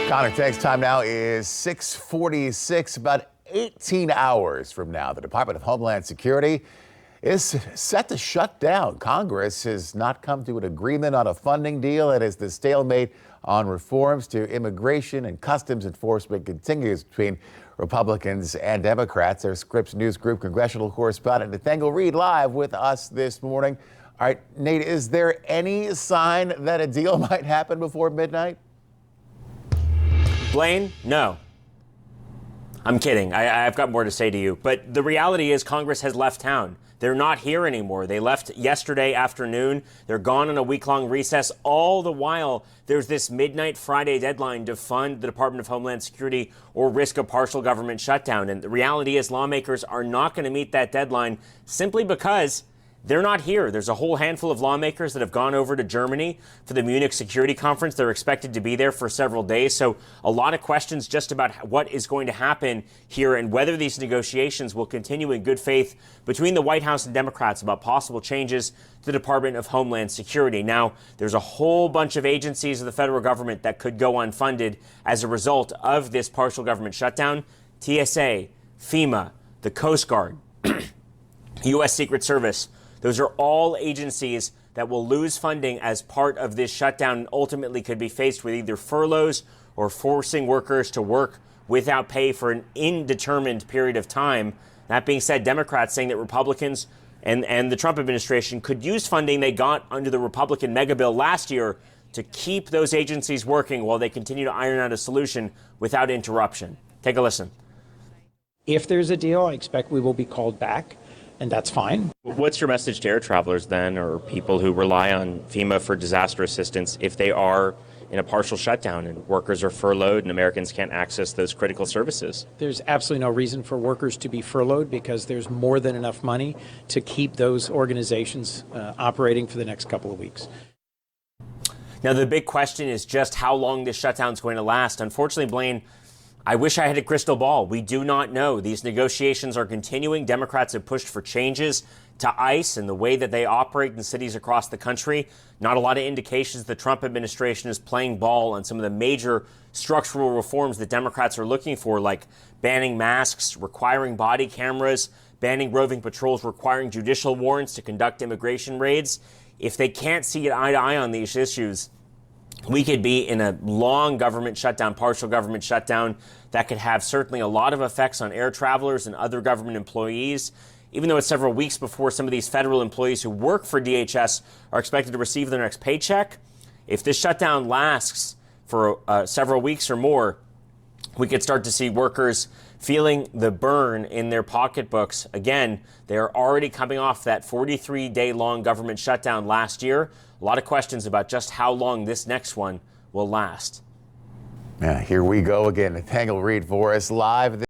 Connor, thanks. Time now is 6:46. About 18 hours from now, the Department of Homeland Security is set to shut down. Congress has not come to an agreement on a funding deal, and as the stalemate on reforms to immigration and customs enforcement continues between Republicans and Democrats. Our Scripps News Group congressional correspondent Nathaniel Reed live with us this morning. All right, Nate, is there any sign that a deal might happen before midnight? Blaine, no. I'm kidding. I've got more to say to you. But the reality is Congress has left town. They're not here anymore. They left yesterday afternoon. They're gone on a week-long recess. All the while, there's this midnight Friday deadline to fund the Department of Homeland Security or risk a partial government shutdown. And the reality is lawmakers are not going to meet that deadline simply because they're not here. There's a whole handful of lawmakers that have gone over to Germany for the Munich Security Conference. They're expected to be there for several days. So a lot of questions just about what is going to happen here and whether these negotiations will continue in good faith between the White House and Democrats about possible changes to the Department of Homeland Security. Now, there's a whole bunch of agencies of the federal government that could go unfunded as a result of this partial government shutdown. TSA, FEMA, the Coast Guard, U.S. Secret Service. Those are all agencies that will lose funding as part of this shutdown and ultimately could be faced with either furloughs or forcing workers to work without pay for an indeterminate period of time. That being said, Democrats saying that Republicans and the Trump administration could use funding they got under the Republican mega bill last year to keep those agencies working while they continue to iron out a solution without interruption. Take a listen. If there's a deal, I expect we will be called back. And that's fine. What's your message to air travelers then, or people who rely on FEMA for disaster assistance if they are in a partial shutdown and workers are furloughed and Americans can't access those critical services? There's absolutely no reason for workers to be furloughed because there's more than enough money to keep those organizations operating for the next couple of weeks. Now, the big question is just how long this shutdown is going to last. Unfortunately, Blaine, I wish I had a crystal ball. We do not know. These negotiations are continuing. Democrats have pushed for changes to ICE and the way that they operate in cities across the country. Not a lot of indications the Trump administration is playing ball on some of the major structural reforms that Democrats are looking for, like banning masks, requiring body cameras, banning roving patrols, requiring judicial warrants to conduct immigration raids. If they can't see eye to eye on these issues, we could be in a long government shutdown, partial government shutdown that could have certainly a lot of effects on air travelers and other government employees. Even though it's several weeks before some of these federal employees who work for DHS are expected to receive their next paycheck, if this shutdown lasts for several weeks or more, we could start to see workers feeling the burn in their pocketbooks. Again, they are already coming off that 43-day-long government shutdown last year. A lot of questions about just how long this next one will last. Yeah, here we go again. Nathaniel Reed for us live.